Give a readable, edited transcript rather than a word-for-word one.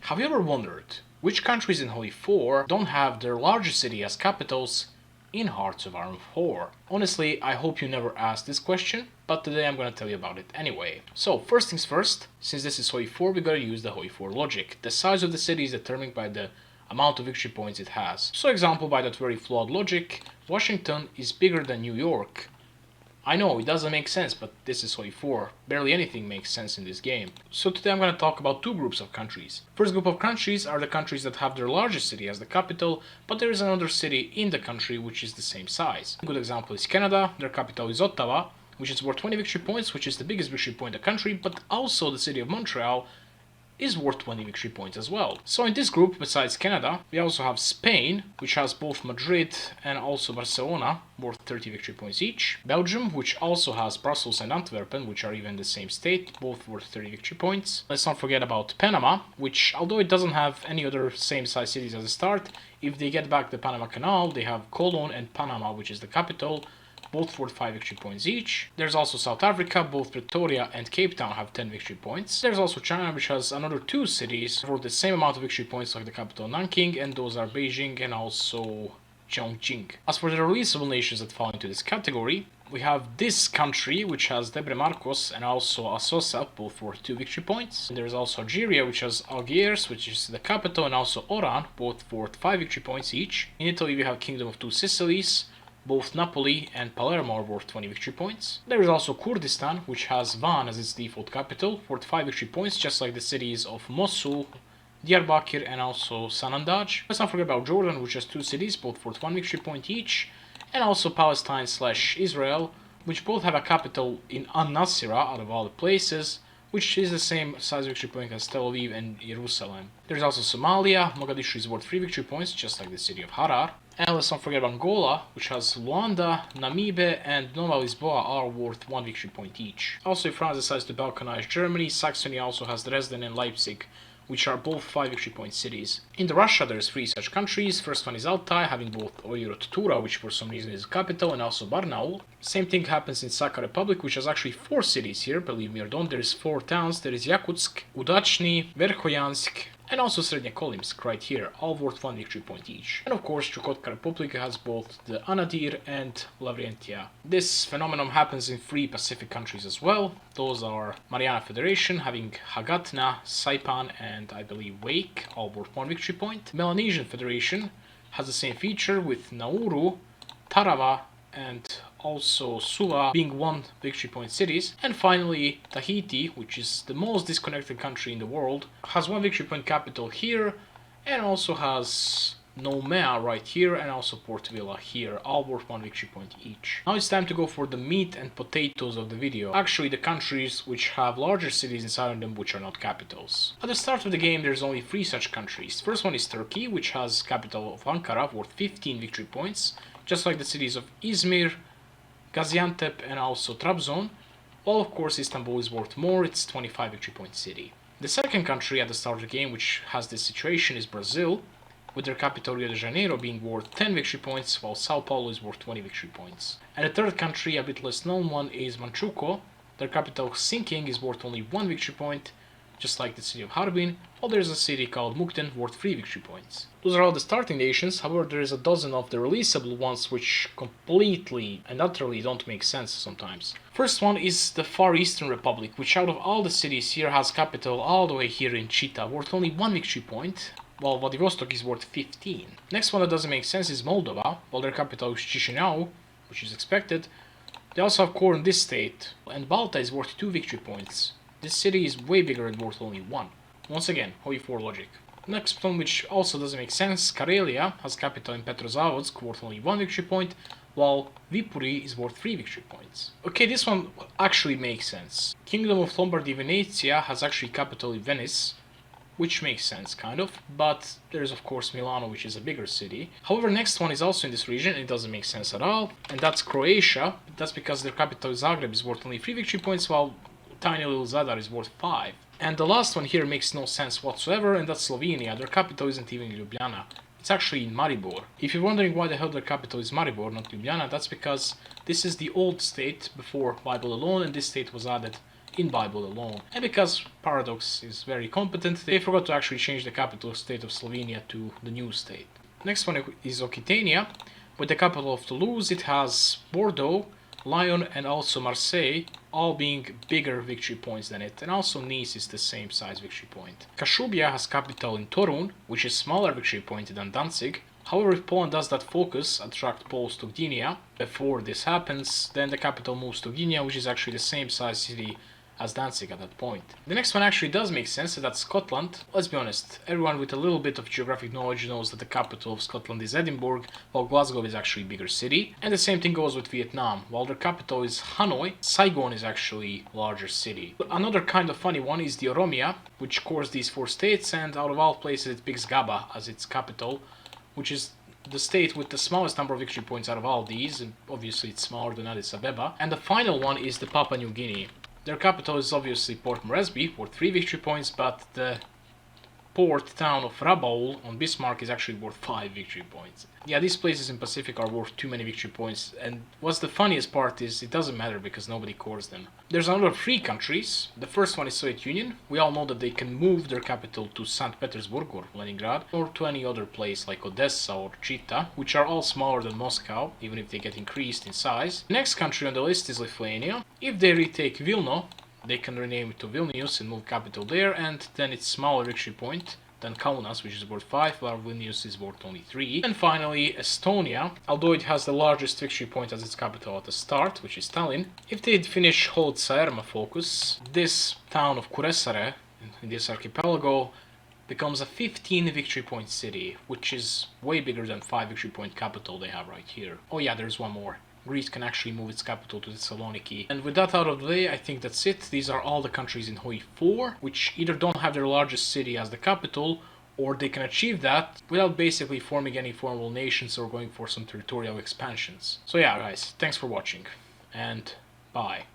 Have you ever wondered which countries in Holy 4 don't have their largest city as capitals in Hearts of Iron 4? Honestly, I hope you never asked this question, but today I'm gonna tell you about it anyway. So, first things first, since this is Holy 4, we gotta use the Holy 4 logic. The size of the city is determined by the amount of victory points it has. So, example, by that very flawed logic, Washington is bigger than New York. I know, it doesn't make sense, but this is Holy 4. Barely anything makes sense in this game. So today I'm gonna talk about two groups of countries. First group of countries are the countries that have their largest city as the capital, but there is another city in the country which is the same size. A good example is Canada. Their capital is Ottawa, which is worth 20 victory points, which is the biggest victory point in the country, but also the city of Montreal is worth 20 victory points as well. So in this group, besides Canada, we also have Spain, which has both Madrid and also Barcelona, worth 30 victory points each. Belgium, which also has Brussels and Antwerpen, which are even the same state, both worth 30 victory points. Let's not forget about Panama, which, although it doesn't have any other same size cities as a start, if they get back the Panama Canal, they have Colon and Panama, which is the capital, both worth 5 victory points each. There's also South Africa, both Pretoria and Cape Town have 10 victory points. There's also China, which has another two cities worth the same amount of victory points like the capital Nanking, and those are Beijing and also Chongqing. As for the releasable nations that fall into this category, we have this country, which has Debre Marcos and also Assosa, both worth 2 victory points. And there's also Algeria, which has Algiers, which is the capital, and also Oran, both worth 5 victory points each. In Italy, we have Kingdom of Two Sicilies. Both Napoli and Palermo are worth 20 victory points. There is also Kurdistan, which has Van as its default capital, worth 5 victory points, just like the cities of Mosul, Diyarbakir and also Sanandaj. Let's not forget about Jordan, which has two cities, both worth 1 victory point each, and also Palestine/Israel, which both have a capital in An-Nasirah out of all the places, which is the same size victory point as Tel Aviv and Jerusalem. There's also Somalia. Mogadishu is worth 3 victory points, just like the city of Harar. And let's not forget about Angola, which has Luanda, Namibe, and Nova Lisboa are worth 1 victory point each. Also, if France decides to balkanize Germany, Saxony also has Dresden and Leipzig, which are both 5 victory point cities. In Russia, there's 3 such countries. First one is Altai, having both Oirot Tura, which for some reason is the capital, and also Barnaul. Same thing happens in Sakha Republic, which has actually 4 cities here, believe me or don't. There is 4 towns. There is Yakutsk, Udachny, Verkhoyansk, and also Srednyakolimsk right here, all worth 1 victory point each. And of course, Chukotka Republic has both the Anadyr and Lavrentia. This phenomenon happens in 3 Pacific countries as well. Those are Mariana Federation, having Hagatna, Saipan, and I believe Wake, all worth 1 victory point. Melanesian Federation has the same feature with Nauru, Tarawa, and also Suva being 1 victory point cities. And finally, Tahiti, which is the most disconnected country in the world, has 1 victory point capital here, and also has Nomea right here, and also Port Vila here, all worth 1 victory point each. Now it's time to go for the meat and potatoes of the video. Actually, the countries which have larger cities inside of them which are not capitals. At the start of the game, there's only 3 such countries. First one is Turkey, which has capital of Ankara, worth 15 victory points, just like the cities of Izmir, Gaziantep and also Trabzon, while of course Istanbul is worth more, it's 25 victory point city. The second country at the start of the game which has this situation is Brazil, with their capital Rio de Janeiro being worth 10 victory points, while Sao Paulo is worth 20 victory points. And the third country, a bit less known one, is Manchukuo. Their capital Sinking is worth only 1 victory point, just like the city of Harbin, while there's a city called Mukden worth 3 victory points. Those are all the starting nations, however there is a dozen of the releasable ones which completely and utterly don't make sense sometimes. First one is the Far Eastern Republic, which out of all the cities here has capital all the way here in Chita, worth only 1 victory point, while Vladivostok is worth 15. Next one that doesn't make sense is Moldova, while their capital is Chisinau, which is expected. They also have core in this state, and Balta is worth 2 victory points. This city is way bigger and worth only 1. Once again, Holy 4 logic. Next one, which also doesn't make sense, Karelia has capital in Petrozavodsk, worth only 1 victory point, while Viipuri is worth 3 victory points. Okay, this one actually makes sense. Kingdom of Lombardy Venetia has actually capital in Venice, which makes sense, kind of, but there's of course Milano, which is a bigger city. However, next one is also in this region, and it doesn't make sense at all, and that's Croatia. That's because their capital Zagreb is worth only 3 victory points, while tiny little Zadar is worth 5. And the last one here makes no sense whatsoever, and that's Slovenia. Their capital isn't even Ljubljana. It's actually in Maribor. If you're wondering why the hell their capital is Maribor, not Ljubljana, that's because this is the old state before Bible alone, and this state was added in Bible alone. And because Paradox is very competent, they forgot to actually change the capital state of Slovenia to the new state. Next one is Occitania. With the capital of Toulouse, it has Bordeaux, Lyon and also Marseille, all being bigger victory points than it, and also Nice is the same size victory point. Kashubia has capital in Torun, which is smaller victory point than Danzig. However, if Poland does that focus, attract Poles to Gdynia, before this happens, then the capital moves to Gdynia, which is actually the same size city as Danzig at that point. The next one actually does make sense, that's Scotland. Let's be honest, everyone with a little bit of geographic knowledge knows that the capital of Scotland is Edinburgh, while Glasgow is actually a bigger city. And the same thing goes with Vietnam. While their capital is Hanoi, Saigon is actually a larger city. Another kind of funny one is the Oromia, which covers these 4 states, and out of all places it picks Gaba as its capital, which is the state with the smallest number of victory points out of all these, and obviously it's smaller than Addis Abeba. And the final one is the Papua New Guinea. Their capital is obviously Port Moresby, worth 3 victory points, but the port town of Rabaul on Bismarck is actually worth 5 victory points. Yeah, these places in Pacific are worth too many victory points, and what's the funniest part is it doesn't matter because nobody cores them. There's another 3 countries. The first one is Soviet Union. We all know that they can move their capital to St. Petersburg or Leningrad, or to any other place like Odessa or Chita, which are all smaller than Moscow, even if they get increased in size. The next country on the list is Lithuania. If they retake Vilna, they can rename it to Vilnius and move capital there, and then it's smaller victory point than Kaunas, which is worth 5, while Vilnius is worth only 3. And finally, Estonia, although it has the largest victory point as its capital at the start, which is Tallinn. If they'd finish Hold Saerma focus, this town of Kuressaare in this archipelago becomes a 15 victory point city, which is way bigger than 5 victory point capital they have right here. Oh yeah, there's one more. Greece can actually move its capital to Thessaloniki. And with that out of the way, I think that's it. These are all the countries in Hoi 4, which either don't have their largest city as the capital, or they can achieve that without basically forming any formal nations or going for some territorial expansions. So yeah guys, thanks for watching, and bye.